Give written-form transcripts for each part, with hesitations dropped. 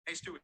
Hey, Stu,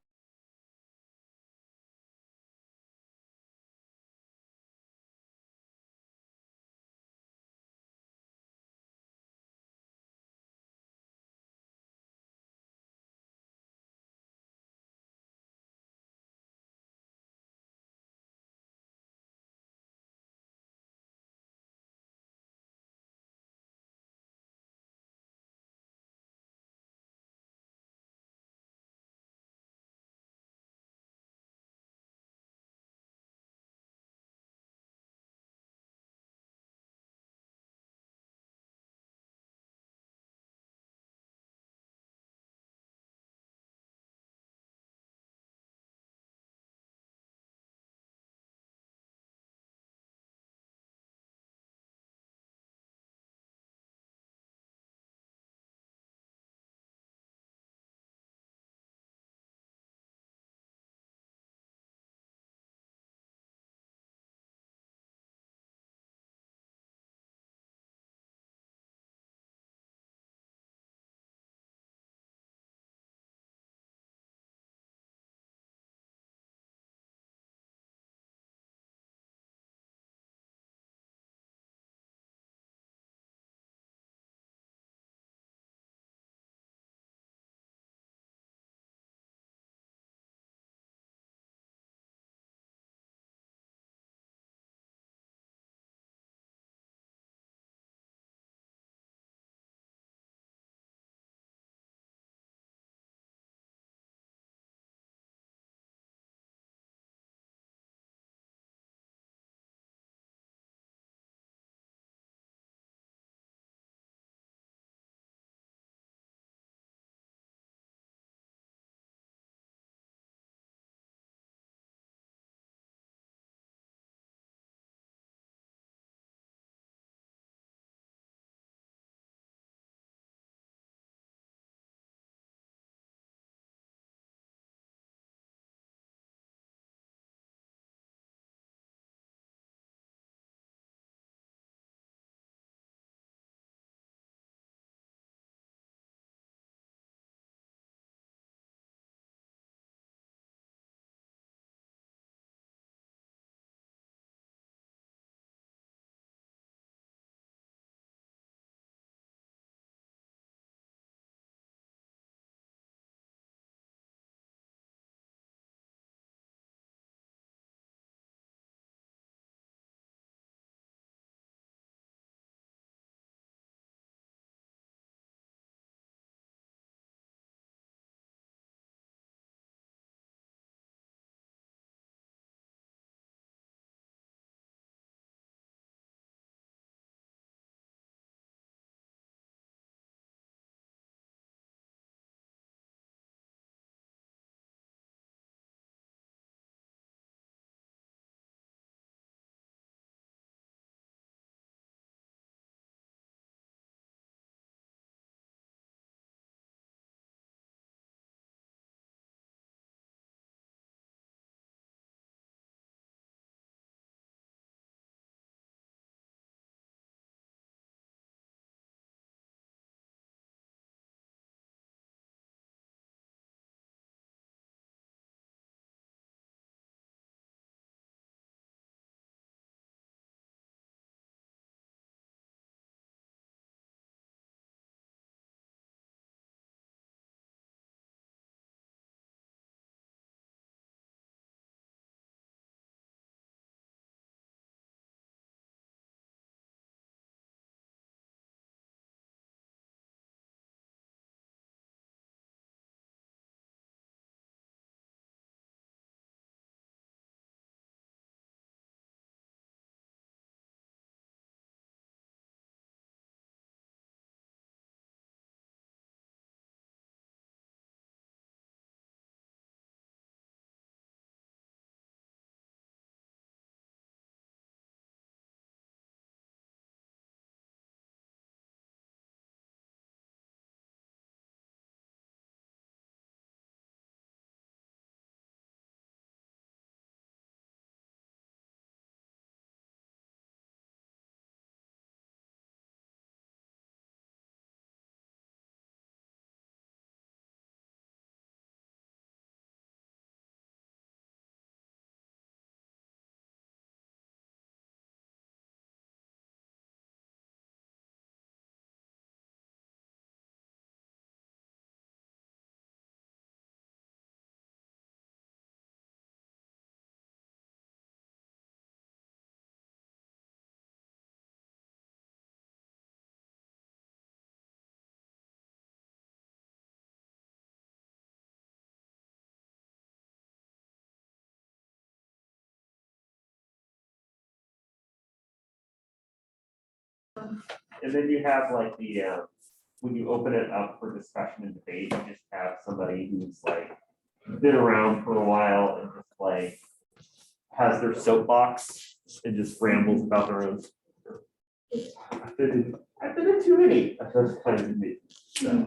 person. And then you have like the, when you open it up for discussion and debate, you just have somebody who's like been around for a while and just like has their soapbox and just rambles about their own. I've been in too many of those kinds of meetings. So,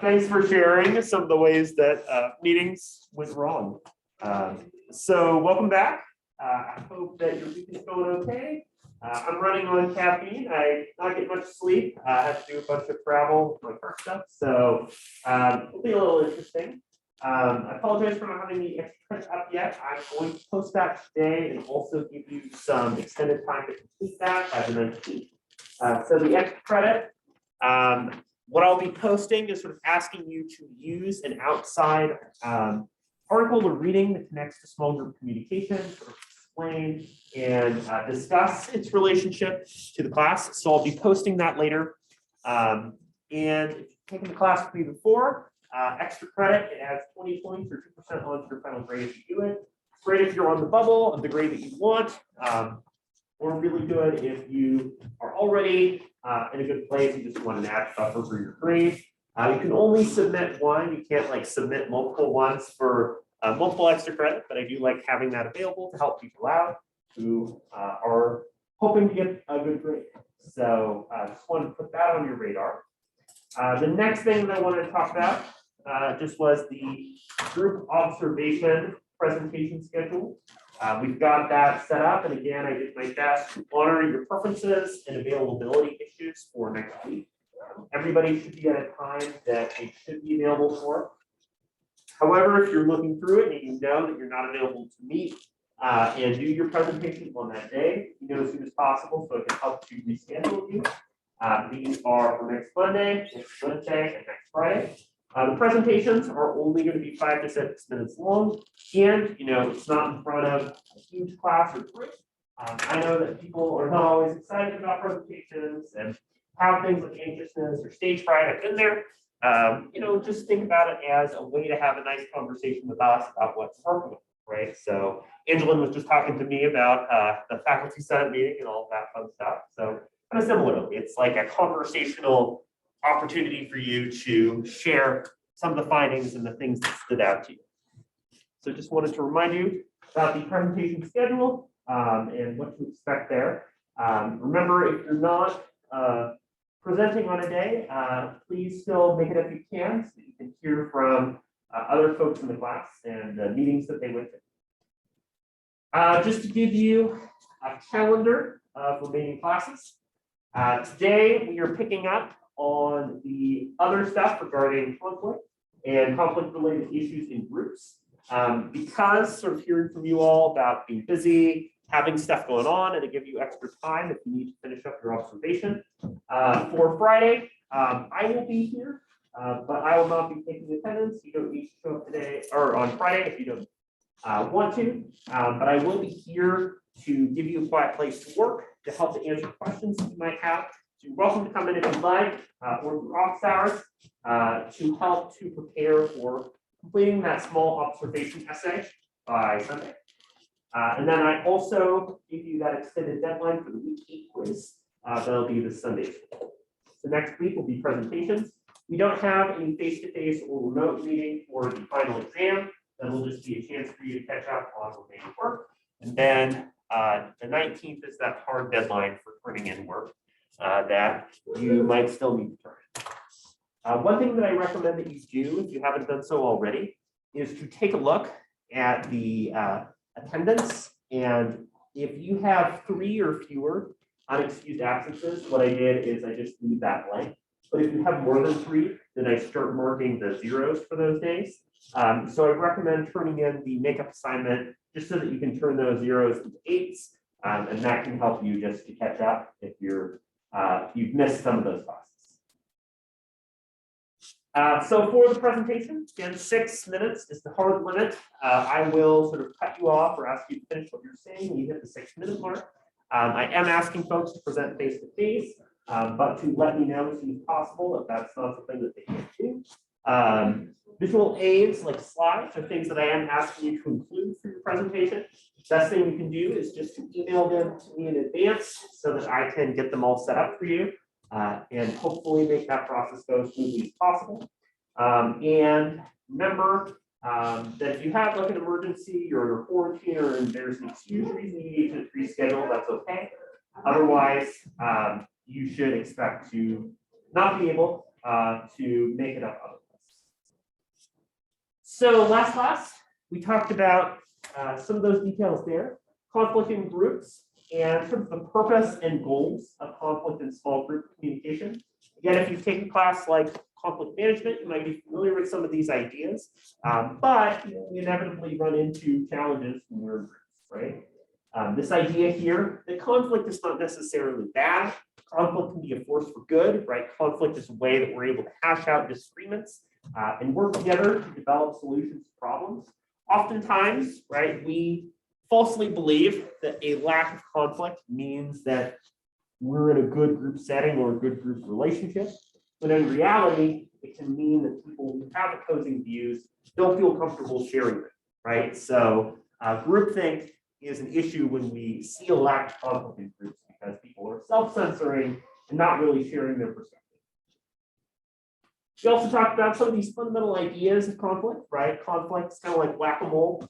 thanks for sharing some of the ways that meetings went wrong. So welcome back. I hope that your week is going okay. I'm running on caffeine. I not get much sleep. I have to do a bunch of travel with my car stuff. So it'll be a little interesting. I apologize for not having the extra credit up yet. I'm going to post that today and also give you some extended time to complete that by the 19th. So the extra credit, what I'll be posting is sort of asking you to use an outside article or reading that connects to small group communication, sort of explain and discuss its relationship to the class. So I'll be posting that later. And if you've taken the class with me before, extra credit, it adds 20 points or 2% on your final grade if you do it. It's great if you're on the bubble of the grade that you want, or really good if you are already in a good place, you just want an add buffer for your grade. You can only submit one, you can't like submit multiple ones for multiple extra credit, but I do like having that available to help people out who are hoping to get a good grade. So I just wanted to put that on your radar. The next thing that I wanted to talk about just was the group observation presentation schedule. We've got that set up, and again, I did my best to honor your preferences and availability issues for next week. Everybody should be at a time that they should be available for. However, if you're looking through it and you know that you're not available to meet and do your presentation on that day, you know as soon as possible so it can help to reschedule you. These are for next Monday, next Wednesday, and next Friday. The presentations are only going to be 5 to 6 minutes long, and it's not in front of a huge class or group. I know that people are not always excited about presentations and have things like anxiousness or stage fright. I've been there. Just think about it as a way to have a nice conversation with us about what's working, right? So Angelin was just talking to me about the faculty senate meeting and all of that fun stuff. So kind of similarly, it's like a conversational opportunity for you to share some of the findings and the things that stood out to you. So just wanted to remind you about the presentation schedule and what to expect there. Remember, if you're not presenting on a day, please still make it if you can, so that you can hear from other folks in the class and the meetings that they went to. Just to give you a calendar of remaining classes. Today, we are picking up on the other stuff regarding conflict and conflict-related issues in groups. Because sort of hearing from you all about being busy, having stuff going on, and to give you extra time if you need to finish up your observation. For Friday, I will be here, but I will not be taking attendance. You don't need to show up today or on Friday if you don't want to, but I will be here to give you a quiet place to work, to help to answer questions you might have. So you're welcome to come in if you'd like, or through office hours, to help to prepare for completing that small observation essay by Sunday. And then I also give you that extended deadline for the week 8 quiz. That'll be this Sunday. So next week will be presentations. We don't have any face-to-face or remote meeting for the final exam. That'll just be a chance for you to catch up on remaining work. And then the 19th is that hard deadline for turning in work that you might still need to turn. One thing that I recommend that you do, if you haven't done so already, is to take a look at the attendance. And if you have 3 or fewer unexcused absences, what I did is I just leave that blank. But if you have more than 3, then I start marking the zeros for those days. So I recommend turning in the makeup assignment just so that you can turn those zeros into 8s. And that can help you just to catch up if you've missed some of those classes. So for the presentation, again, 6 minutes is the hard limit. I will sort of cut you off or ask you to finish what you're saying when you hit the 6-minute mark. I am asking folks to present face-to-face, but to let me know as soon as possible if that's not something that they can do. Visual aids like slides are things that I am asking you to include for your presentation. Best thing you can do is just to email them to me in advance so that I can get them all set up for you and hopefully make that process go as smoothly as possible. And remember that if you have like an emergency, you're in a quarantine, or there's an excuse reason you need to reschedule, that's okay. Otherwise, you should expect to not be able to make it up otherwise. So last class, we talked about some of those details there, conflict in groups, and sort of the purpose and goals of conflict in small group communication. Again, if you've taken a class like conflict management, you might be familiar with some of these ideas, but you inevitably run into challenges when you're in groups, right? This idea here, that conflict is not necessarily bad. Conflict can be a force for good, right? Conflict is a way that we're able to hash out disagreements and work together to develop solutions to problems. Oftentimes, right, we falsely believe that a lack of conflict means that we're in a good group setting or a good group relationship. But in reality, it can mean that people who have opposing views don't feel comfortable sharing them, right? So groupthink is an issue when we see a lack of conflict in groups because people are self-censoring and not really sharing their perspective. We also talked about some of these fundamental ideas of conflict, right? Conflict is kind of like whack-a-mole.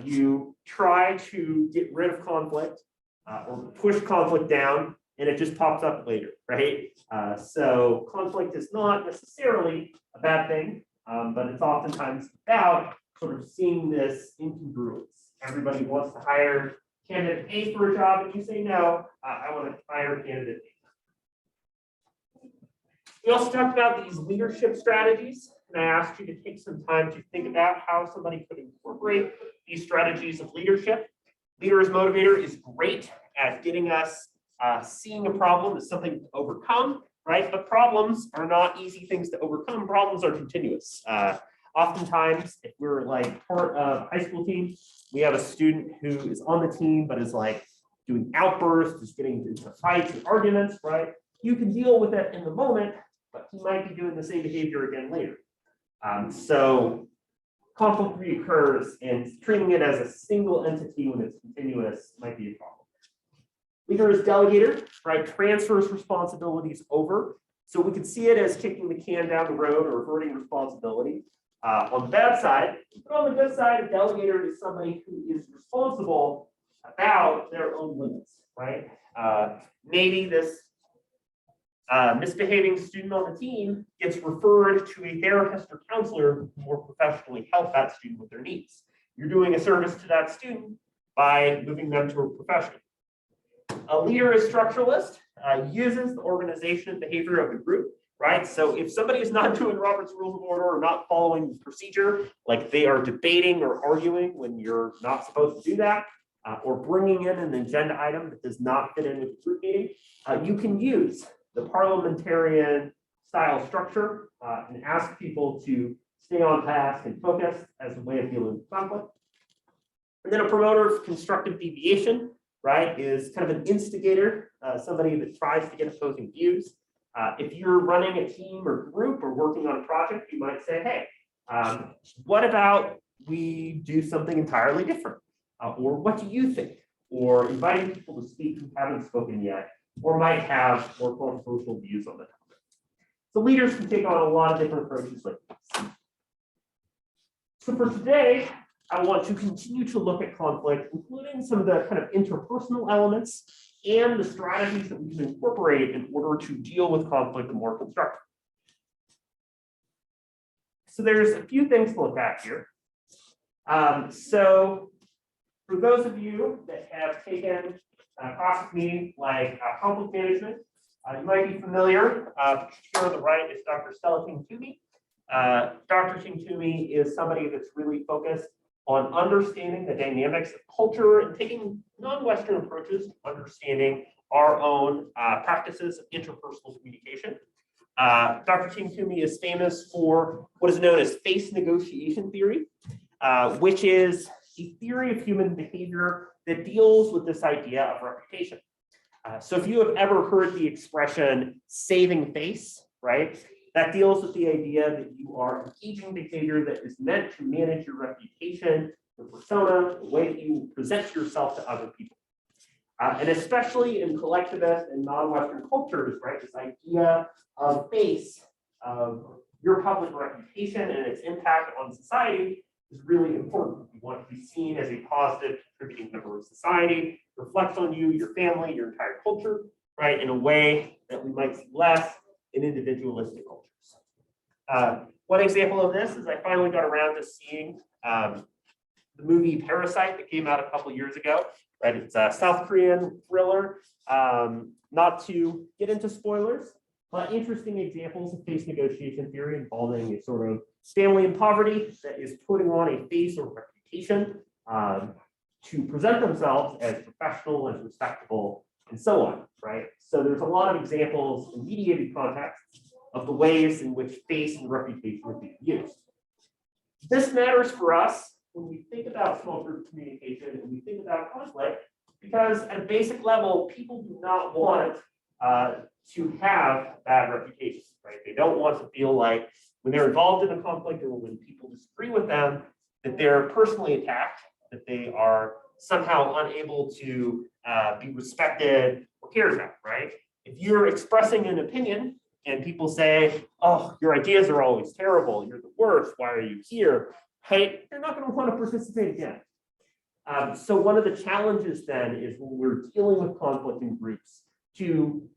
You try to get rid of conflict or push conflict down, and it just pops up later, right? So conflict is not necessarily a bad thing, but it's oftentimes about sort of seeing this incongruence. Everybody wants to hire candidate A for a job, and you say, no, I want to hire candidate B. We also talked about these leadership strategies, and I asked you to take some time to think about how somebody could incorporate these strategies of leadership. Leader as motivator is great at getting us seeing a problem as something to overcome, right? But problems are not easy things to overcome. Problems are continuous. Oftentimes, if we're like part of a high school team, we have a student who is on the team, but is like doing outbursts, is getting into fights and arguments, right? You can deal with it in the moment, but he might be doing the same behavior again later. So conflict reoccurs, and treating it as a single entity when it's continuous might be a problem. Leader is delegator, right? Transfers responsibilities over. So we could see it as kicking the can down the road or averting responsibility on the bad side. But on the good side, a delegator is somebody who is responsible about their own limits, right? Maybe this misbehaving student on the team gets referred to a therapist or counselor who can more professionally help that student with their needs. You're doing a service to that student by moving them to a professional. A leader is structuralist, uses the organization and behavior of the group, right? So if somebody is not doing Robert's Rules of Order or not following the procedure, like they are debating or arguing when you're not supposed to do that, or bringing in an agenda item that does not fit in with the group meeting, you can use the parliamentarian style structure and ask people to stay on task and focus as a way of dealing with conflict. And then a promoter of constructive deviation, right, is kind of an instigator, somebody that tries to get opposing views. If you're running a team or group or working on a project, you might say, hey, what about we do something entirely different? Or what do you think? Or inviting people to speak who haven't spoken yet, or might have more controversial views on the topic. So leaders can take on a lot of different approaches like this. So for today, I want to continue to look at conflict, including some of the kind of interpersonal elements and the strategies that we can incorporate in order to deal with conflict more constructively. So there's a few things to look at here. So for those of you that have taken a class with me like conflict management, you might be familiar. Here on the right is Dr. Stella King-Toomey. Dr. King-Toomey is somebody that's really focused on understanding the dynamics of culture and taking non-Western approaches to understanding our own practices of interpersonal communication. Dr. King-Toomey is famous for what is known as face negotiation theory, which is a theory of human behavior that deals with this idea of reputation. So if you have ever heard the expression saving face, right? That deals with the idea that you are engaging behavior that is meant to manage your reputation your persona, the way that you present yourself to other people. And especially in collectivist and non-Western cultures, right, this idea of face, of your public reputation and its impact on society is really important. You want to be seen as a positive, contributing member of society, reflects on you, your family, your entire culture, right, in a way that we might see less in individualistic cultures. One example of this is I finally got around to seeing the movie Parasite that came out a couple years ago, right? It's a South Korean thriller. Not to get into spoilers, but interesting examples of face negotiation theory involving a sort of family in poverty that is putting on a face or reputation to present themselves as professional, as respectable, and so on, right? So there's a lot of examples in mediated contexts of the ways in which face and reputation are being used. This matters for us when we think about small group communication and we think about conflict, because at a basic level, people do not want to have bad reputations, right? They don't want to feel like when they're involved in a conflict or when people disagree with them, that they're personally attacked, that they are somehow unable to be respected or cared about, right? If you're expressing an opinion and people say, oh, your ideas are always terrible, you're the worst, why are you here? Right? You're not going to want to participate again. So one of the challenges then is when we're dealing with conflict in groups to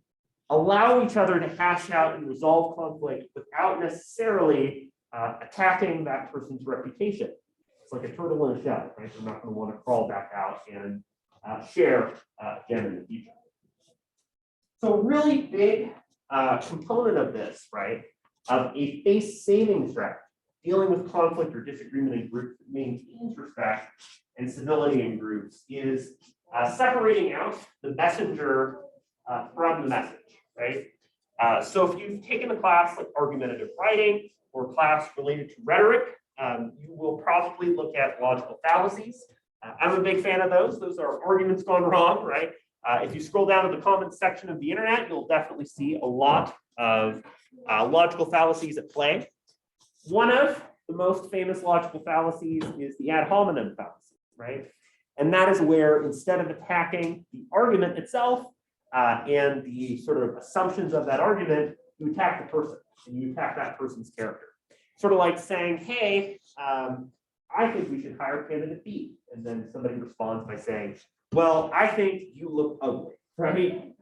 allow each other to hash out and resolve conflict without necessarily attacking that person's reputation. It's like a turtle in a shell, right? They're not going to want to crawl back out and share again in the future. So a really big component of this, right, of a face-saving strategy, dealing with conflict or disagreement in groups that maintains respect and civility in groups is separating out the messenger from the message, right? So if you've taken a class like argumentative writing or a class related to rhetoric, you will probably look at logical fallacies. I'm a big fan of those. Those are arguments gone wrong, right? If you scroll down to the comments section of the internet, you'll definitely see a lot of logical fallacies at play. One of the most famous logical fallacies is the ad hominem fallacy, right? And that is where instead of attacking the argument itself and the sort of assumptions of that argument, you attack the person and you attack that person's character. Sort of like saying, hey, I think we should hire candidate B. And then somebody responds by saying, well, I think you look ugly, right?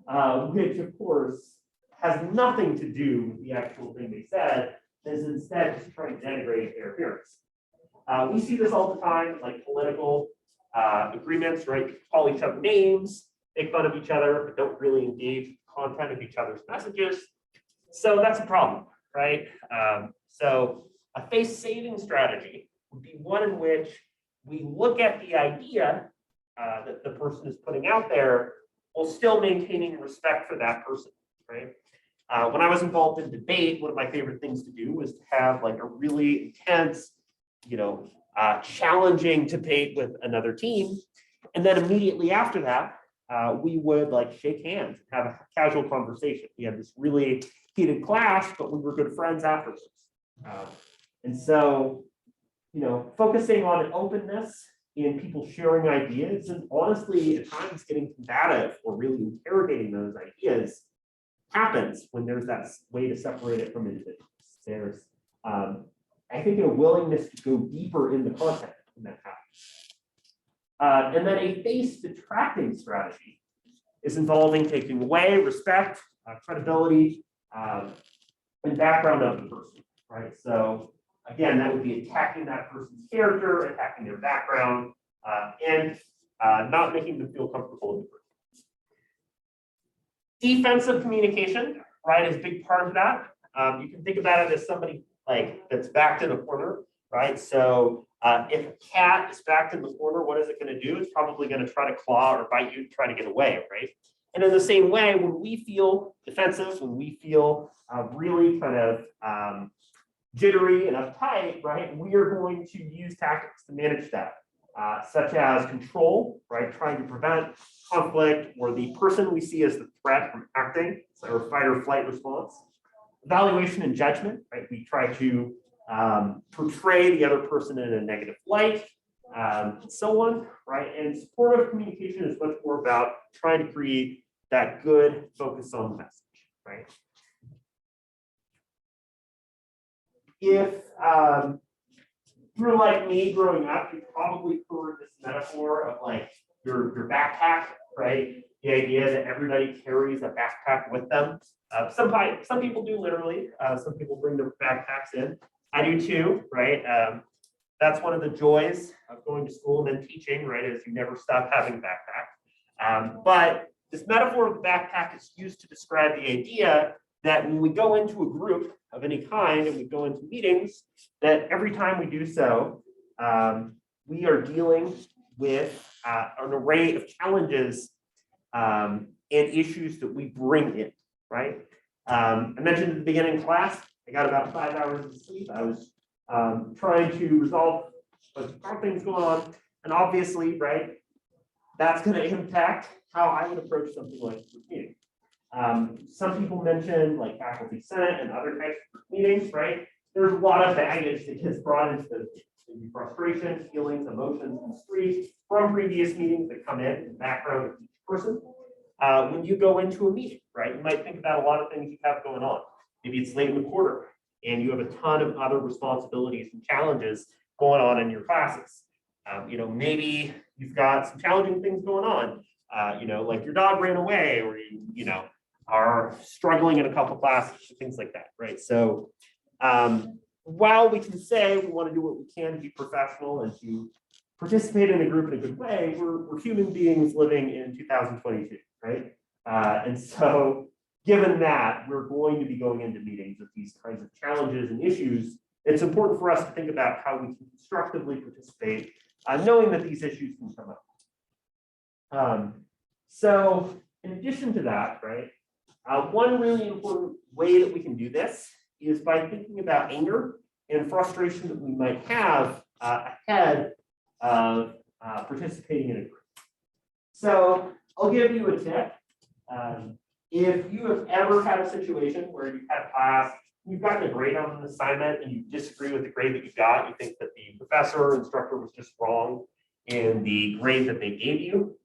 Which of course has nothing to do with the actual thing they said, is instead just trying to denigrate their appearance. We see this all the time, like political agreements, right? Call each other names, make fun of each other, but don't really engage the content of each other's messages. So that's a problem, right? So a face-saving strategy would be one in which we look at the idea that the person is putting out there while still maintaining respect for that person, right? When I was involved in debate, one of my favorite things to do was to have like a really intense, challenging debate with another team. And then immediately after that, we would like shake hands, have a casual conversation. We had this really heated clash, but we were good friends afterwards. And so, focusing on an openness in people sharing ideas and honestly at times getting combative or really interrogating those ideas happens when there's that way to separate it from individuals. There's, I think, a willingness to go deeper in the content when that happens. And then a face detracting strategy is involving taking away respect, credibility, and background of the person, right? So again, that would be attacking that person's character, attacking their background, and not making them feel comfortable in the group. Defensive communication, right, is a big part of that. You can think about it as somebody like that's backed in a corner, right? So if a cat is backed in the corner, what is it going to do? It's probably going to try to claw or bite you to try to get away, right? And in the same way, when we feel defensive, when we feel really kind of jittery and uptight, right, we are going to use tactics to manage that, such as control, right, trying to prevent conflict or the person we see as the threat from acting, so our fight or flight response. Evaluation and judgment, right, we try to portray the other person in a negative light. so on, right? And supportive communication is much more about trying to create that good focus on the message, right? If you're like me growing up, you probably heard this metaphor of like your backpack, right? The idea that everybody carries a backpack with them. Some people do literally. Some people bring their backpacks in. I do too, right? That's one of the joys of going to school and then teaching, right? Is you never stop having a backpack. But this metaphor of the backpack is used to describe the idea that when we go into a group of any kind and we go into meetings, that every time we do so, we are dealing with an array of challenges and issues that we bring in, right? I mentioned at the beginning of class, I got about 5 hours of sleep. I was trying to resolve things going on. And obviously, right, that's going to impact how I would approach something like this meeting. Some people mentioned like faculty senate and other types of meetings, right? There's a lot of baggage that gets brought into those meetings. Maybe frustration, feelings, emotions, and streets from previous meetings that come in the background of each person. When you go into a meeting, right, you might think about a lot of things you have going on. Maybe it's late in the quarter and you have a ton of other responsibilities and challenges going on in your classes. Maybe you've got some challenging things going on. Like your dog ran away, or you are struggling in a couple classes, things like that, right? So while we can say we want to do what we can to be professional and to participate in a group in a good way, we're human beings living in 2022, right? And so given that we're going to be going into meetings with these kinds of challenges and issues, it's important for us to think about how we can constructively participate, knowing that these issues can come up. So in addition to that, right, one really important way that we can do this is by thinking about anger and frustration that we might have ahead of participating in a group. So I'll give you a tip. If you have ever had a situation where you've had class, you've gotten a grade on an assignment and you disagree with the grade that you got, you think that the professor or instructor was just wrong in the grade that they gave you.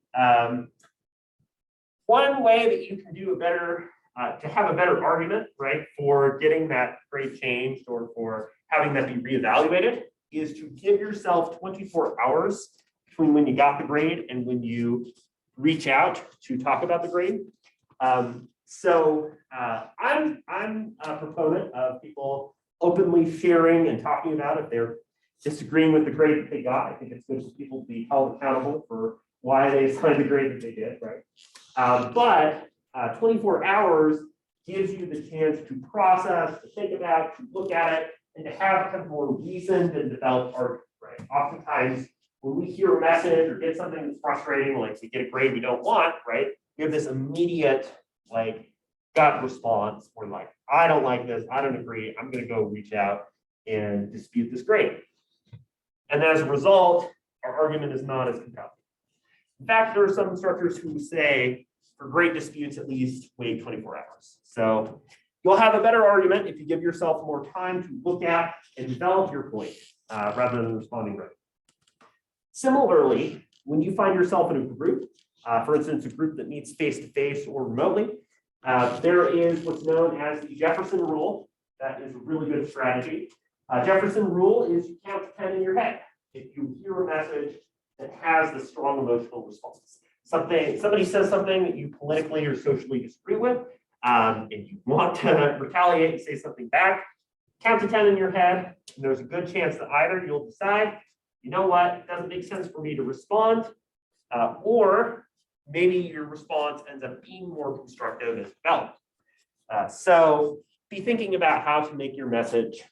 One way that you can do to have a better argument, right, for getting that grade changed or for having that be reevaluated is to give yourself 24 hours between when you got the grade and when you reach out to talk about the grade. I'm a proponent of people openly sharing and talking about if they're disagreeing with the grade that they got. I think it's good for people to be held accountable for why they assigned the grade that they did, right? But 24 hours gives you the chance to process, to think about, to look at it, and to have a more reasoned and developed argument, right? Oftentimes, when we hear a message or get something that's frustrating, like we get a grade we don't want, right? We have this immediate, like, gut response. We're like, I don't like this, I don't agree, I'm gonna go reach out and dispute this grade. And as a result, our argument is not as compelling. In fact, there are some instructors who say, for grade disputes, at least wait 24 hours. So you'll have a better argument if you give yourself more time to look at and develop your point rather than responding right. Similarly, when you find yourself in a group, for instance, a group that meets face-to-face or remotely, there is what's known as the Jefferson Rule. That is a really good strategy. Jefferson Rule is you count to 10 in your head. If you hear a message that has the strong emotional response. Somebody says something that you politically or socially disagree with, and you want to retaliate and say something back, count to 10 in your head, and there's a good chance that either you'll decide, you know what, it doesn't make sense for me to respond, or maybe your response ends up being more constructive and developed. So be thinking about how to make your message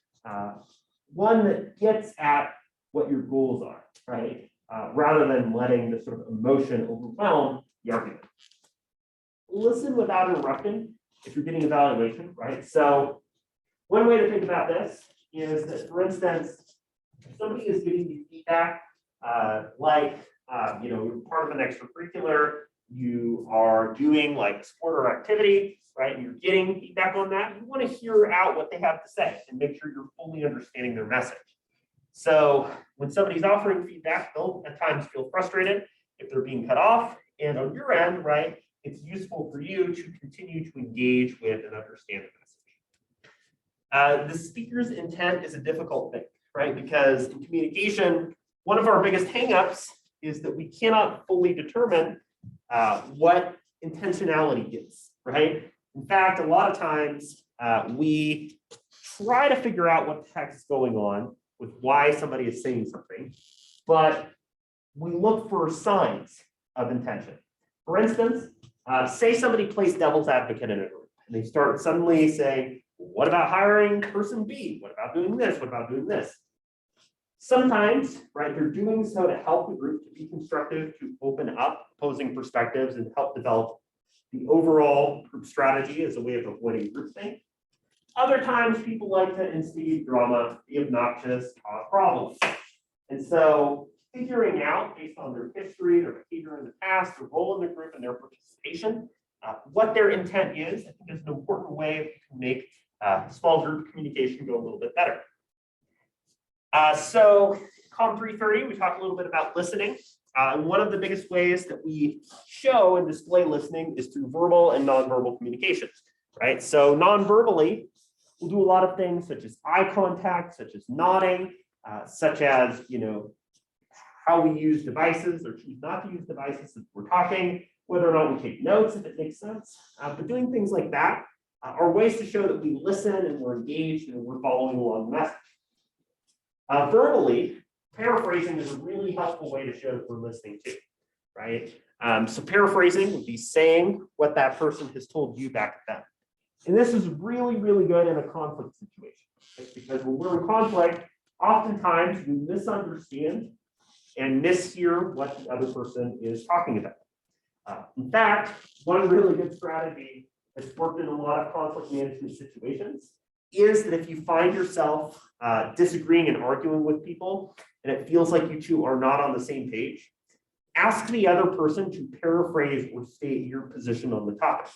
one that gets at what your goals are, right? Rather than letting the sort of emotion overwhelm the argument. Listen without interrupting if you're getting evaluation, right? So one way to think about this is that, for instance, if somebody is giving you feedback, you're part of an extracurricular, you are doing like a sport or activity, right? And you're getting feedback on that. You want to hear out what they have to say and make sure you're fully understanding their message. So when somebody's offering feedback, they'll at times feel frustrated if they're being cut off. And on your end, right, it's useful for you to continue to engage with and understand the message. The speaker's intent is a difficult thing, right? Because in communication, one of our biggest hangups is that we cannot fully determine what intentionality is, right? In fact, a lot of times we try to figure out what the heck is going on with why somebody is saying something, but we look for signs of intention. For instance, say somebody plays devil's advocate in a group, and they start suddenly saying, what about hiring person B? What about doing this? What about doing this? Sometimes, right, they're doing so to help the group to be constructive, to open up opposing perspectives and help develop the overall group strategy as a way of avoiding groupthink. Other times, people like to instigate drama, be obnoxious, cause problems. And so figuring out, based on their history, their behavior in the past, their role in the group, and their participation, what their intent is, I think is an important way to make small group communication go a little bit better. So COM 330, we talked a little bit about listening. And one of the biggest ways that we show and display listening is through verbal and nonverbal communications, right? So non-verbally, we'll do a lot of things such as eye contact, such as nodding, such as, how we use devices or choose not to use devices if we're talking, whether or not we take notes if it makes sense. But doing things like that are ways to show that we listen and we're engaged and we're following along the message. Verbally, paraphrasing is a really helpful way to show that we're listening too, right? So paraphrasing would be saying what that person has told you back at them. And this is really, really good in a conflict situation, right? Because when we're in conflict, oftentimes we misunderstand and mishear what the other person is talking about. In fact, one really good strategy that's worked in a lot of conflict management situations is that if you find yourself disagreeing and arguing with people, and it feels like you two are not on the same page, ask the other person to paraphrase or state your position on the topic.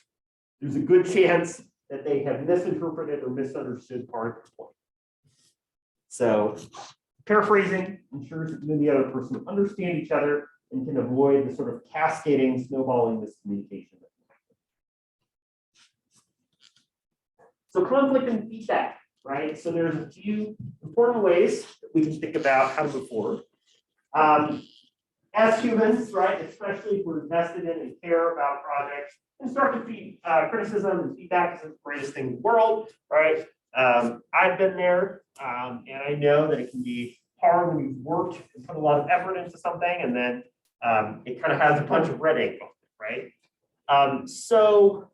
There's a good chance that they have misinterpreted or misunderstood part of the point. So paraphrasing ensures that you and the other person understand each other and can avoid the sort of cascading, snowballing miscommunication. So conflict and feedback, right? So there's a few important ways that we can think about how to move forward. As humans, right, especially if we're invested in and care about projects, constructive criticism and feedback is the greatest thing in the world, right? I've been there, and I know that it can be hard when you've worked and put a lot of effort into something, and then it kind of has a bunch of red ink on it, right? So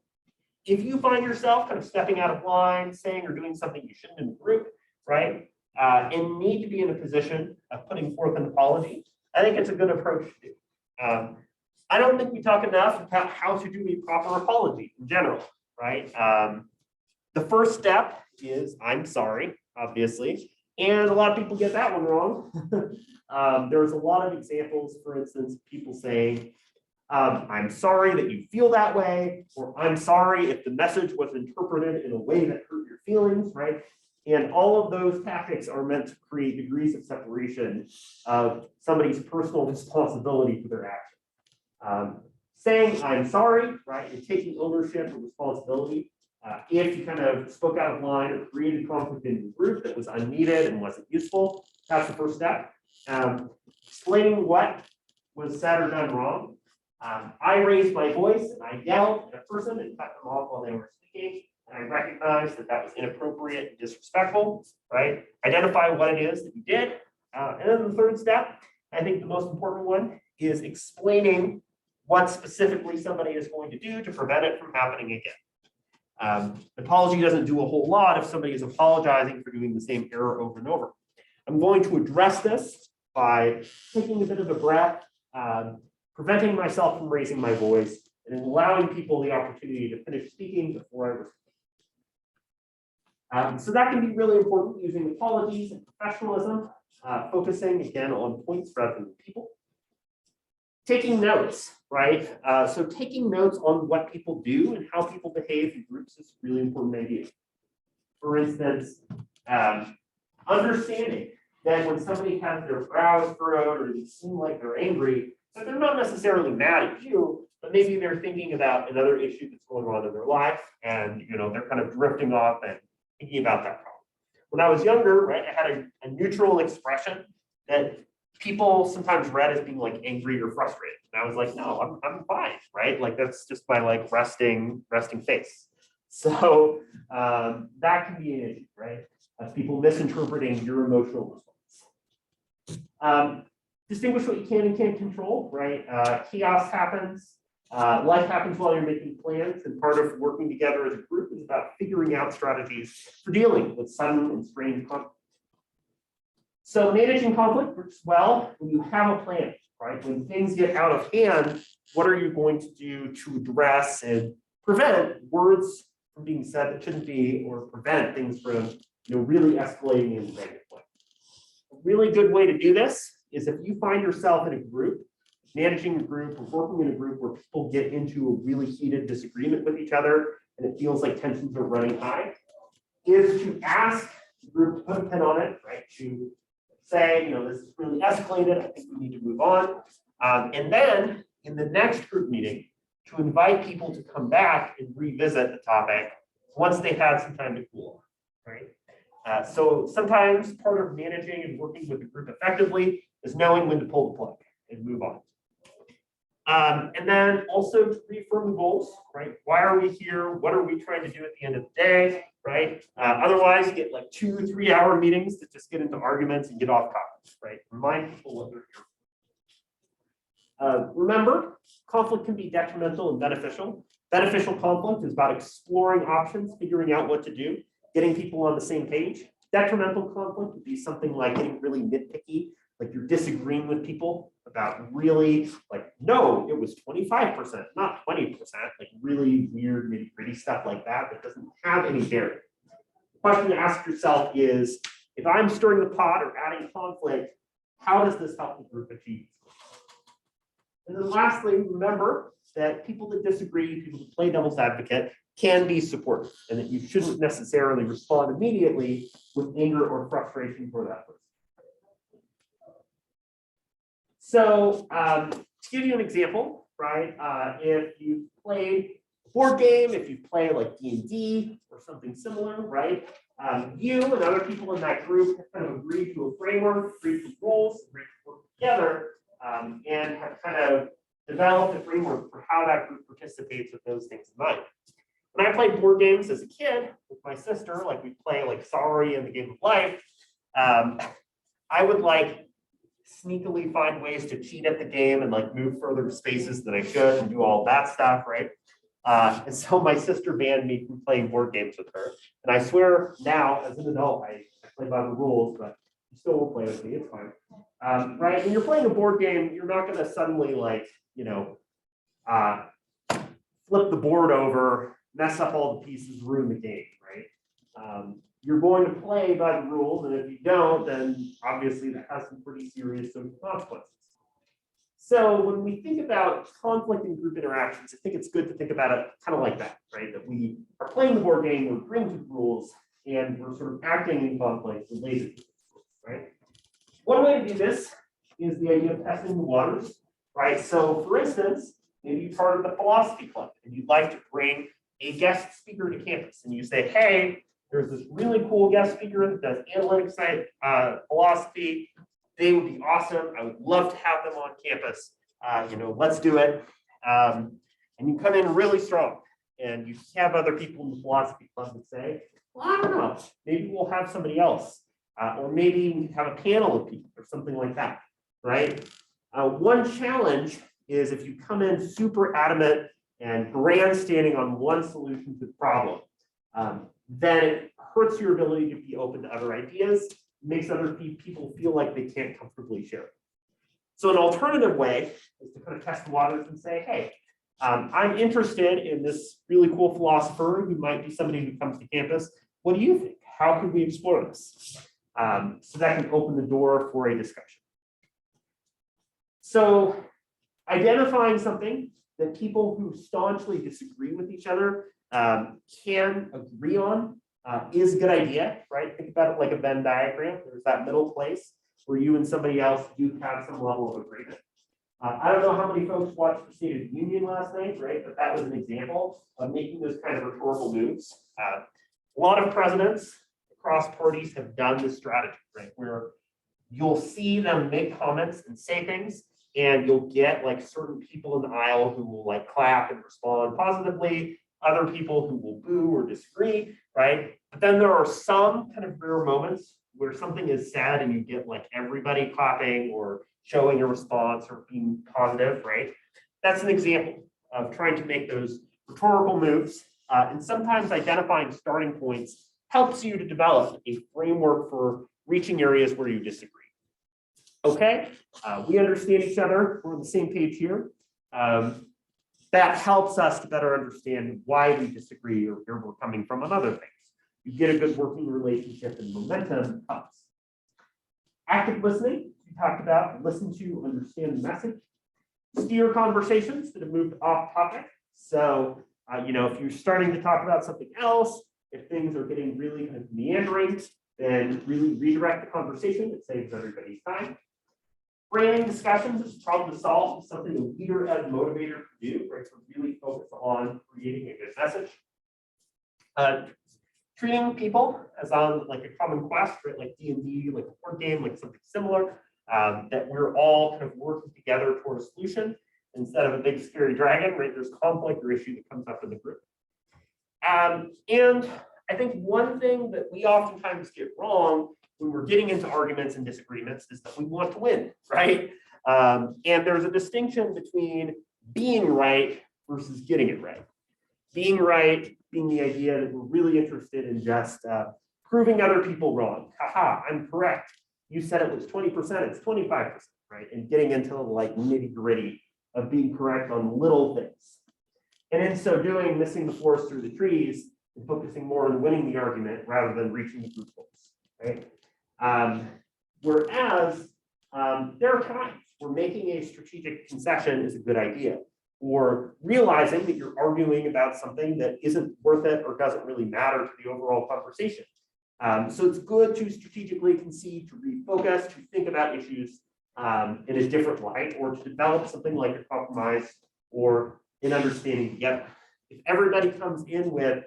if you find yourself kind of stepping out of line, saying or doing something you shouldn't in the group, right, and need to be in a position of putting forth an apology, I think it's a good approach to do. I don't think we talk enough about how to do a proper apology in general, right? The first step is I'm sorry, obviously, and a lot of people get that one wrong. There's a lot of examples, for instance, people saying, I'm sorry that you feel that way, or I'm sorry if the message was interpreted in a way that hurt your feelings, right? And all of those tactics are meant to create degrees of separation of somebody's personal responsibility for their action. Saying I'm sorry, right, and taking ownership and responsibility. If you kind of spoke out of line or created conflict in the group that was unneeded and wasn't useful, that's the first step. Explaining what was said or done wrong. I raised my voice and I yelled at a person and cut them off while they were speaking. And I recognized that that was inappropriate and disrespectful, right? Identify what it is that you did. And then the third step, I think the most important one, is explaining what specifically somebody is going to do to prevent it from happening again. Apology doesn't do a whole lot if somebody is apologizing for doing the same error over and over. I'm going to address this by taking a bit of a breath, preventing myself from raising my voice, and allowing people the opportunity to finish speaking before I respond. So that can be really important, using apologies and professionalism, focusing again on points rather than people. Taking notes, right? So taking notes on what people do and how people behave in groups is a really important idea. For instance, understanding that when somebody has their brows furrowed or they seem like they're angry, that they're not necessarily mad at you, but maybe they're thinking about another issue that's going on in their life, and they're kind of drifting off and thinking about that problem. When I was younger, right, I had a neutral expression that people sometimes read as being like angry or frustrated. And I was like, no, I'm fine, right? Like that's just my like resting face. So that can be an issue, right? Of people misinterpreting your emotional response. Distinguish what you can and can't control, right? Chaos happens. Life happens while you're making plans, and part of working together as a group is about figuring out strategies for dealing with sudden and strange conflict. So managing conflict works well when you have a plan, right? When things get out of hand, what are you going to do to address and prevent words from being said that shouldn't be, or prevent things from really escalating in a negative way? A really good way to do this is if you find yourself in a group, managing a group or working in a group where people get into a really heated disagreement with each other and it feels like tensions are running high, is to ask the group to put a pin on it, right? To say, this is really escalated, I think we need to move on. And then in the next group meeting, to invite people to come back and revisit the topic once they had some time to cool off, right? So sometimes part of managing and working with the group effectively is knowing when to pull the plug and move on. And then also to reaffirm the goals, right? Why are we here? What are we trying to do at the end of the day, right? Otherwise, you get like 2-3 hour meetings that just get into arguments and get off topic, right? Remind people what they're here. Remember, conflict can be detrimental and beneficial. Beneficial conflict is about exploring options, figuring out what to do, getting people on the same page. Detrimental conflict would be something like getting really nitpicky, like you're disagreeing with people about really like, no, it was 25%, not 20%, like really weird, nitty gritty stuff like that that doesn't have any bearing. The question to ask yourself is, if I'm stirring the pot or adding conflict, how does this help the group achieve? And then lastly, remember that people that disagree, people that play devil's advocate, can be supportive, and that you shouldn't necessarily respond immediately with anger or frustration for that person. So to give you an example, right, if you play a board game, if you play like D&D or something similar, right, you and other people in that group have kind of agreed to a framework, agreed to rules, agreed to work together, and have kind of developed a framework for how that group participates with those things in mind. When I played board games as a kid with my sister, like we play like Sorry and the Game of Life, I would like sneakily find ways to cheat at the game and like move further spaces than I should and do all that stuff, right? And so my sister banned me from playing board games with her. And I swear now, as an adult, I play by the rules, but you still won't play with me, it's fine. Right, when you're playing a board game, you're not gonna suddenly like, flip the board over, mess up all the pieces, ruin the game, right? You're going to play by the rules, and if you don't, then obviously that has some pretty serious social consequences. So when we think about conflict in group interactions, I think it's good to think about it kind of like that, right? That we are playing the board game, we're agreeing to the rules, and we're sort of acting in conflict related to the rules, right? One way to do this is the idea of testing the waters, right? So for instance, maybe you're part of the philosophy club, and you'd like to bring a guest speaker to campus, and you say, hey, there's this really cool guest speaker that does analytics science, philosophy. They would be awesome. I would love to have them on campus. Let's do it. And you come in really strong, and you have other people in the philosophy club that say, well, I don't know, maybe we'll have somebody else, or maybe we have a panel of people or something like that, right? One challenge is if you come in super adamant and grandstanding on one solution to the problem, then it hurts your ability to be open to other ideas, makes other people feel like they can't comfortably share it. So an alternative way is to kind of test the waters and say, hey, I'm interested in this really cool philosopher who might be somebody who comes to campus. What do you think? How can we explore this? So that can open the door for a discussion. So identifying something that people who staunchly disagree with each other can agree on is a good idea, right? Think about it like a Venn diagram. There's that middle place where you and somebody else do have some level of agreement. I don't know how many folks watched the State of the Union last night, right? But that was an example of making those kind of rhetorical moves. A lot of presidents across parties have done this strategy, right? Where you'll see them make comments and say things, and you'll get like certain people in the aisle who will like clap and respond positively, other people who will boo or disagree, right? But then there are some kind of rare moments where something is said and you get like everybody clapping or showing a response or being positive, right? That's an example of trying to make those rhetorical moves. And sometimes identifying starting points helps you to develop a framework for reaching areas where you disagree. Okay, we understand each other. We're on the same page here. That helps us to better understand why we disagree or where we're coming from on other things. You get a good working relationship and momentum comes. Active listening, we talked about, listen to, understand the message. Steer conversations that have moved off topic. So, if you're starting to talk about something else, if things are getting really kind of meandering, then really redirect the conversation. It saves everybody's time. Framing discussions is problem to solve, something a leader as motivator can do, right? So really focus on creating a good message. Treating people as on like a common quest, right? Like D&D, like a board game, like something similar, that we're all kind of working together toward a solution instead of a big scary dragon, right? There's conflict or issue that comes up in the group. And I think one thing that we oftentimes get wrong when we're getting into arguments and disagreements is that we want to win, right? And there's a distinction between being right versus getting it right. Being right being the idea that we're really interested in just proving other people wrong. Haha, I'm correct. You said it was 20%, it's 25%, right? And getting into like nitty gritty of being correct on little things. And in so doing, missing the forest through the trees and focusing more on winning the argument rather than reaching the group goals, right? Whereas there are times where making a strategic concession is a good idea, or realizing that you're arguing about something that isn't worth it or doesn't really matter to the overall conversation. So it's good to strategically concede, to refocus, to think about issues in a different light, or to develop something like a compromise or an understanding together. If everybody comes in with,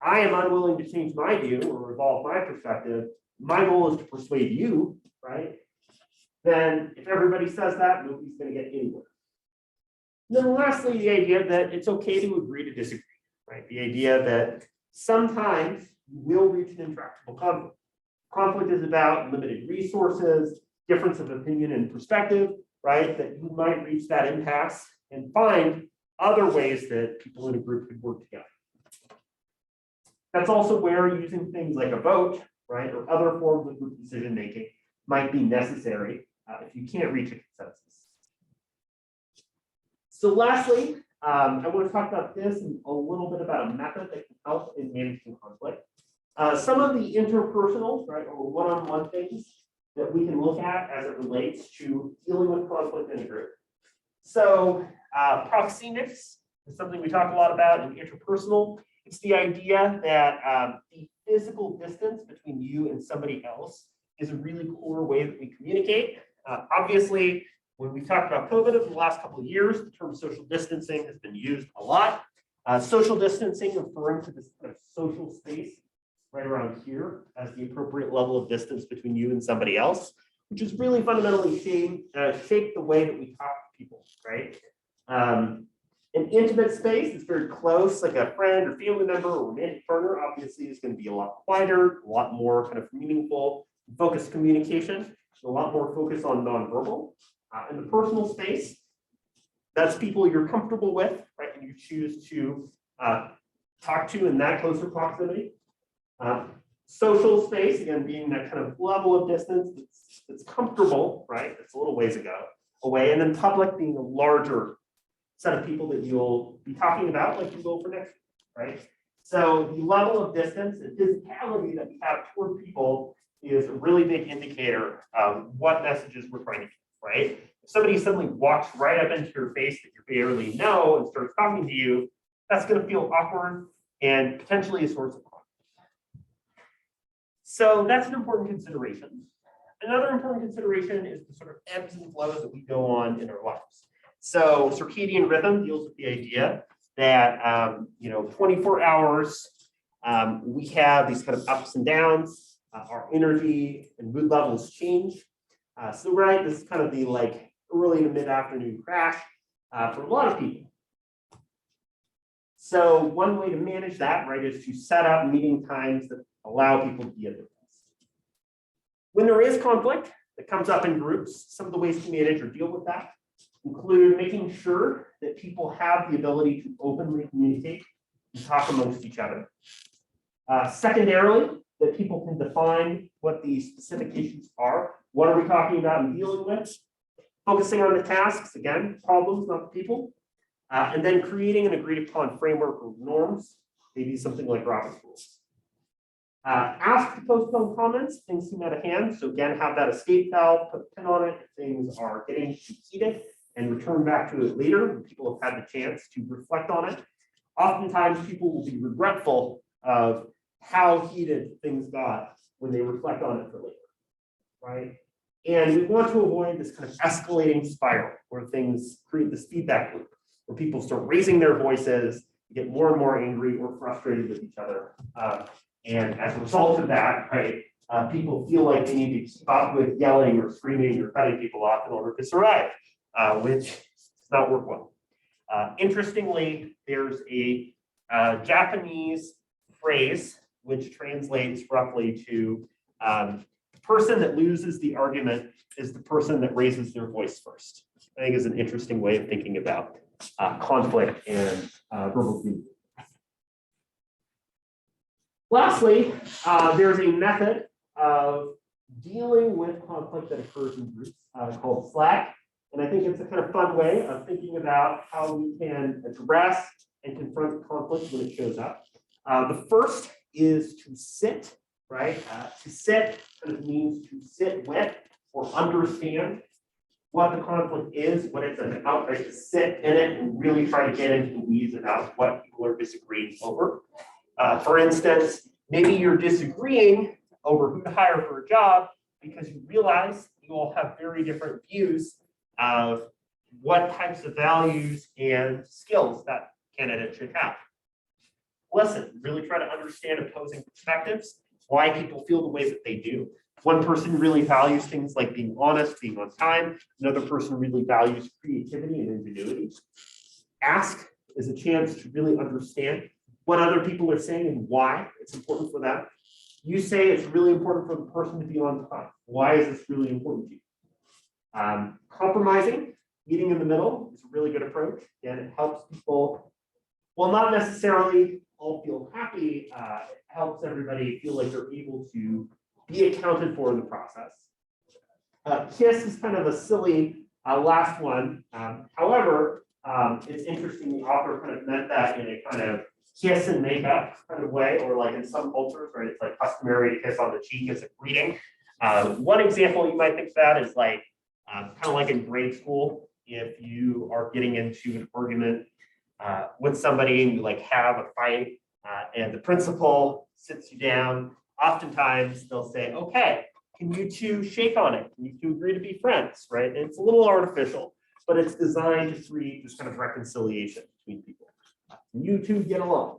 I am unwilling to change my view or evolve my perspective, my goal is to persuade you, right? Then if everybody says that, nobody's going to get anywhere. And then lastly, the idea that it's okay to agree to disagree, right? The idea that sometimes you will reach an intractable conflict. Conflict is about limited resources, difference of opinion and perspective, right? That you might reach that impasse and find other ways that people in a group could work together. That's also where using things like a vote, right, or other forms of group decision making might be necessary if you can't reach a consensus. So lastly, I want to talk about this and a little bit about a method that can help in managing conflict. Some of the interpersonal, right, or one-on-one things that we can look at as it relates to dealing with conflict in a group. So proxemics is something we talk a lot about in interpersonal. It's the idea that the physical distance between you and somebody else is a really core way that we communicate. Obviously, when we talked about COVID over the last couple of years, the term social distancing has been used a lot. Social distancing referring to this kind of social space right around here as the appropriate level of distance between you and somebody else, which is really fundamentally shaped the way that we talk to people, right? An intimate space is very close, like a friend or family member or romantic partner, obviously is going to be a lot quieter, a lot more kind of meaningful, focused communication, a lot more focus on nonverbal. In the personal space, that's people you're comfortable with, right? And you choose to talk to in that closer proximity. Social space, again, being that kind of level of distance that's comfortable, right? It's a little ways away. And then public being a larger set of people that you'll be talking about, like you will for next week, right? So the level of distance and physicality that we have toward people is a really big indicator of what messages we're trying to get, right? If somebody suddenly walks right up into your face that you barely know and starts talking to you, that's going to feel awkward and potentially a source of conflict. So that's an important consideration. Another important consideration is the sort of ebbs and flows that we go on in our lives. So circadian rhythm deals with the idea that 24 hours, we have these kind of ups and downs. Our energy and mood levels change. This is kind of the like early to mid-afternoon crash for a lot of people. So one way to manage that, right, is to set up meeting times that allow people to be at their best. When there is conflict that comes up in groups, some of the ways to manage or deal with that include making sure that people have the ability to openly communicate and talk amongst each other. Secondarily, that people can define what the specific issues are. What are we talking about and dealing with? Focusing on the tasks, again, problems, not the people. And then creating an agreed upon framework or norms, maybe something like Robert's rules. Ask to postpone comments, things seem out of hand. So again, have that escape valve, put a pin on it if things are getting too heated, and return back to it later when people have had the chance to reflect on it. Oftentimes people will be regretful of how heated things got when they reflect on it for later, right? And we want to avoid this kind of escalating spiral where things create this feedback loop, where people start raising their voices, get more and more angry or frustrated with each other. And as a result of that, right, people feel like they need to keep up with yelling or screaming or cutting people off in order to survive, which does not work well. Interestingly, there's a Japanese phrase which translates roughly to the person that loses the argument is the person that raises their voice first. I think is an interesting way of thinking about conflict and verbal communication. Lastly, there's a method of dealing with conflict that occurs in groups called Slack. And I think it's a kind of fun way of thinking about how we can address and confront conflict when it shows up. The first is to sit, right? To sit kind of means to sit with or understand what the conflict is, what it's about, right? To sit in it and really try to get into the weeds about what people are disagreeing over. For instance, maybe you're disagreeing over who to hire for a job because you realize you all have very different views of what types of values and skills that candidate should have. Listen, really try to understand opposing perspectives, why people feel the way that they do. One person really values things like being honest, being on time. Another person really values creativity and ingenuity. Ask is a chance to really understand what other people are saying and why it's important for them. You say it's really important for the person to be on time. Why is this really important to you? Compromising, meeting in the middle is a really good approach, and it helps people, well, not necessarily all feel happy, it helps everybody feel like they're able to be accounted for in the process. KISS is kind of a silly last one. However, it's interesting, the author kind of meant that in a kind of kiss and make up kind of way, or like in some cultures, right, it's like customary to kiss on the cheek as a greeting. One example you might think of that is like, kind of like in grade school, if you are getting into an argument with somebody and you like have a fight and the principal sits you down, oftentimes they'll say, okay, can you two shake on it? Can you two agree to be friends, right? And it's a little artificial, but it's designed to create this kind of reconciliation between people. You two get along.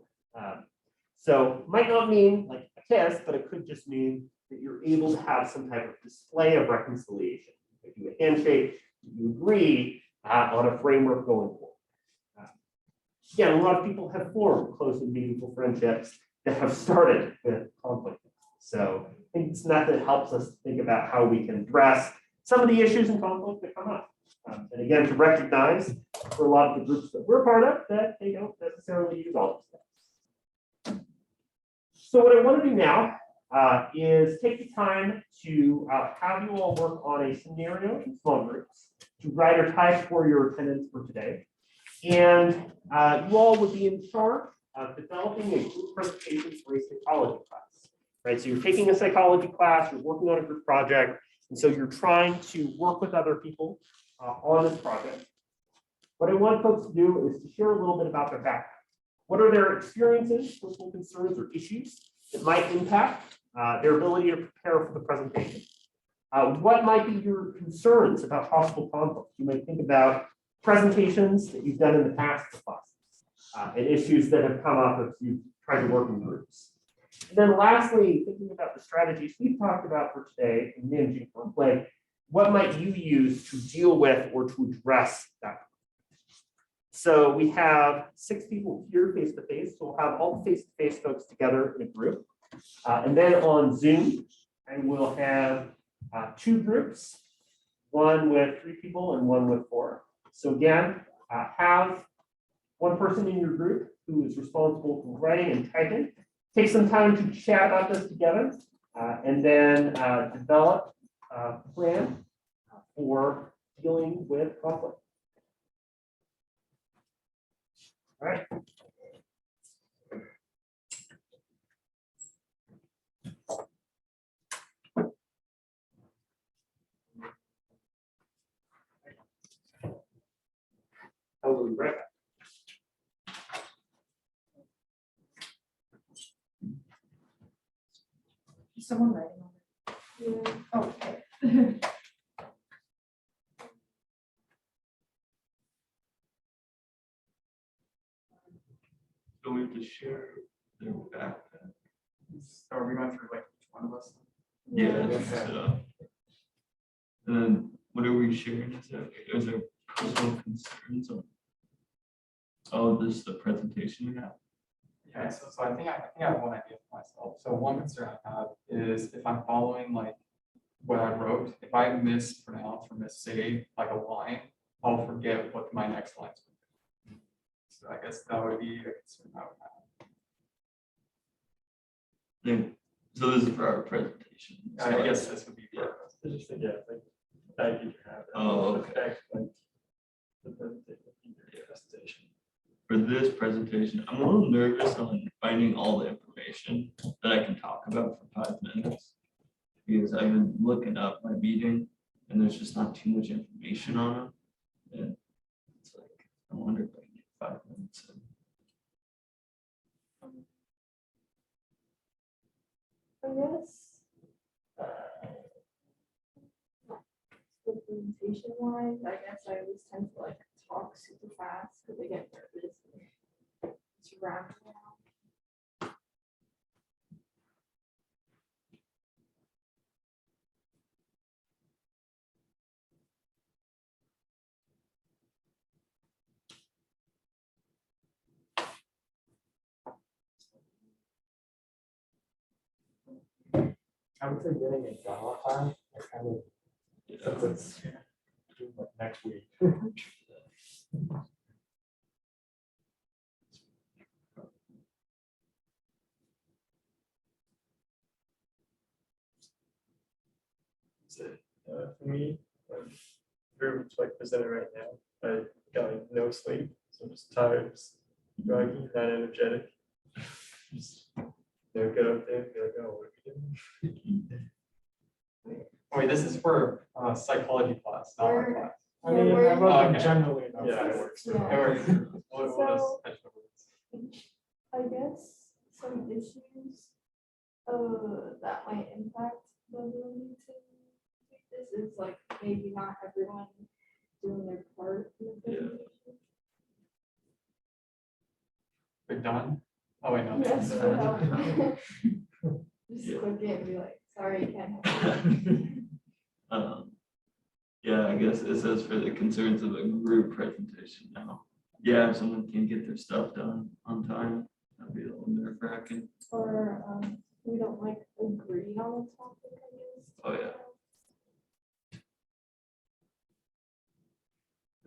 So might not mean like a kiss, but it could just mean that you're able to have some type of display of reconciliation. If you handshake, you agree on a framework going forward. Again, a lot of people have formed close and meaningful friendships that have started with conflict. So I think this method helps us think about how we can address some of the issues and conflict that come up. And again, to recognize for a lot of the groups that we're part of that they don't necessarily use all of this. So what I want to do now is take the time to have you all work on a scenario in small groups to write or type for your attendance for today. And you all would be in charge of developing a group presentation for a psychology class, right? So you're taking a psychology class, you're working on a group project, and so you're trying to work with other people on this project. What I want folks to do is to share a little bit about their background. What are their experiences, personal concerns, or issues that might impact their ability to prepare for the presentation. What might be your concerns about possible conflict? You might think about presentations that you've done in the past to classes and issues that have come up if you've tried to work in groups. And then lastly, thinking about the strategies we've talked about for today in managing conflict, what might you use to deal with or to address that? So we have 6 people here face to face, so we'll have all the face to face folks together in a group. And then on Zoom, I will have 2 groups, one with 3 people and one with 4. So again, have one person in your group who is responsible for writing and typing. Take some time to chat about this together, and then develop a plan for dealing with conflict. All right. I will be right back. Is someone writing on it? Yeah. Oh, okay. So we have to share their backpack. So are we going through like each one of us? Yeah. And then what are we sharing? Is there personal concerns on? Oh, this is the presentation we have. Yeah, so I think I have one idea for myself. So one concern I have is if I'm following like what I wrote, if I mispronounce or missay like a line, I'll forget what my next line's going to be. So I guess that would be a concern I would have. Then, so this is for our presentation. I guess this would be Yeah. for Just yeah, like that you can have. Oh, okay. Like the presentation. For this presentation, I'm a little nervous on finding all the information that I can talk about for 5 minutes. Because I've been looking up my meeting and there's just not too much information on it. And it's like, I wonder if I can get 5 minutes in. I guess. The presentation wise, I guess I always tend to like talk super fast because I get nervous. It's round around. I would say getting it done on time, I kind of, since it's like next week. For me, very much like presented right now, I got like no sleep, so I'm just tired, just groggy, not energetic. Just, get up there, be like, oh, what are you doing? Wait, this is for psychology class, not our class. I mean, Yeah, I'm we're- looking okay. generally enough. Yeah, it works. Yeah. It works. We'll just So- touch the words. I guess some issues that might impact the ability to do this is like maybe not everyone doing their part in the Yeah. presentation. We're done? Oh, wait, no. Yes, that's- would help. Just Yeah. click it and be like, sorry, you can't help you. Yeah, I guess it says for the concerns of a group presentation now. Yeah, if someone can get their stuff done on time, that'd be a little nerve wracking. Or we don't like agree on the topic, I guess. Oh, yeah.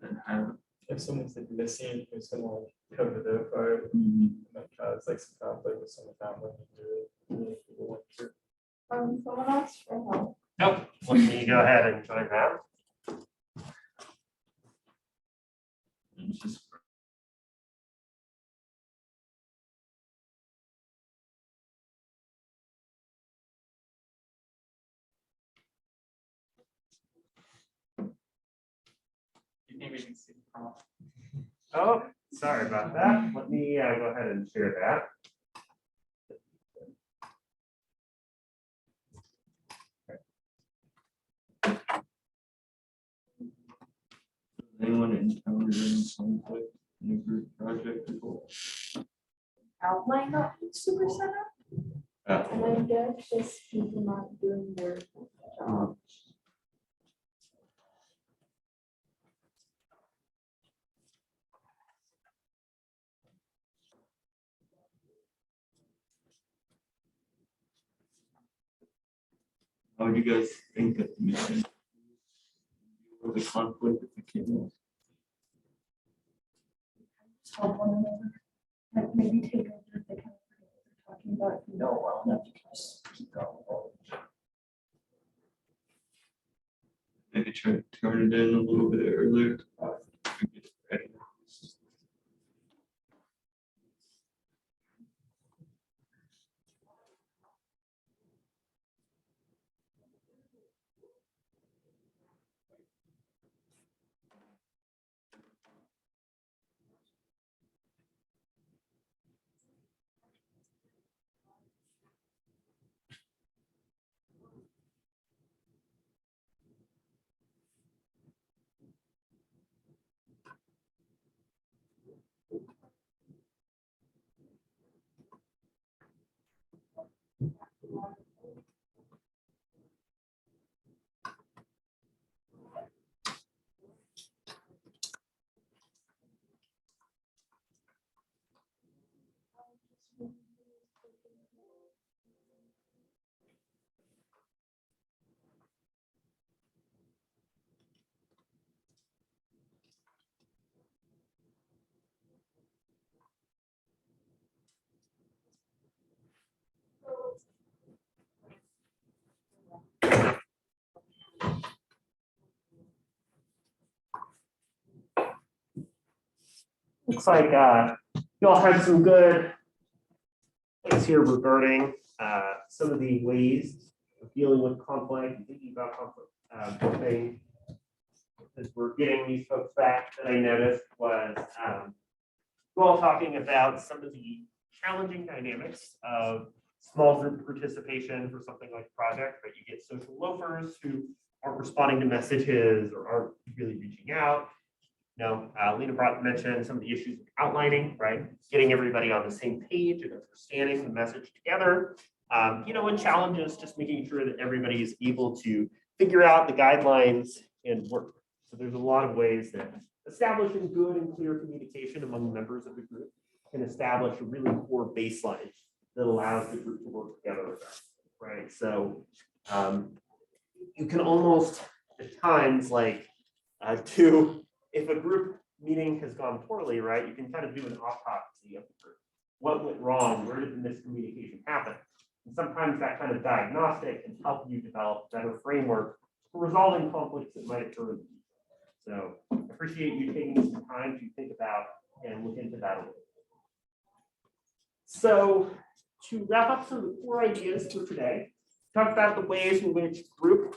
And have, If someone's like missing, who's gonna like cover their part, like cause like some conflict with some family, people want to. Someone asked for help. Nope. Let me go ahead and join that. and it's just. You think we can see the prompt? Oh, sorry about that. Let me go ahead and share that. Anyone encountered any conflict in a group project before? Outline not being super set up, and I guess just people not doing their job. How would you guys think that the mission or the conflict if it came up? Help one another, like maybe take over if they kind of forget what they're talking about, if you know well enough, you can just keep going. Maybe try to turn it in a little bit earlier. To get it ready. Looks like you all had some good things here regarding some of the ways of dealing with conflict and thinking about conflict. One thing as we're getting these folks back that I noticed was you all talking about some of the challenging dynamics of small group participation for something like a project, but you get social loafers who aren't responding to messages or aren't really reaching out. Lena mentioned some of the issues of outlining, right? Getting everybody on the same page and understanding the message together. And challenges, just making sure that everybody is able to figure out the guidelines and work. So there's a lot of ways that establishing good and clear communication among members of the group can establish a really core baseline that allows the group to work together effectively, right? So you can almost at times if a group meeting has gone poorly, right, you can kind of do an autopsy of the group. What went wrong? Where did the miscommunication happen? And sometimes that kind of diagnostic can help you develop better framework for resolving conflicts that might occur in the future. So I appreciate you taking some time to think about and look into that a little bit. So to wrap up some of the core ideas for today, talk about the ways in which group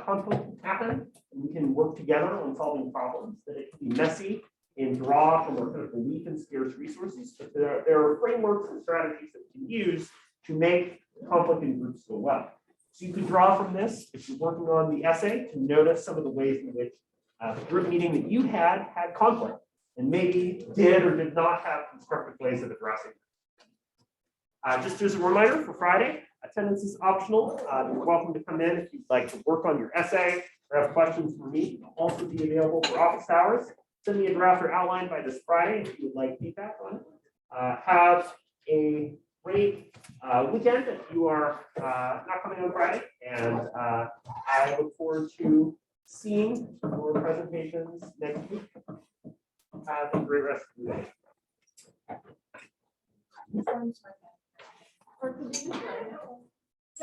conflict can happen, and we can work together on solving problems, that it can be messy and draw from our kind of belief in scarce resources, but there are frameworks and strategies that we can use to make conflict in groups go well. So you can draw from this, if you're working on the essay, to notice some of the ways in which the group meeting that you had conflict, and maybe did or did not have constructive ways of addressing it. Just as a reminder for Friday, attendance is optional. You're welcome to come in if you'd like to work on your essay or have questions for me. I'll also be available for office hours. Send me a draft or outline by this Friday if you would like feedback on it. Have a great weekend if you are not coming on Friday. And I look forward to seeing your presentations next week. Have a great rest of the day. Or could you just,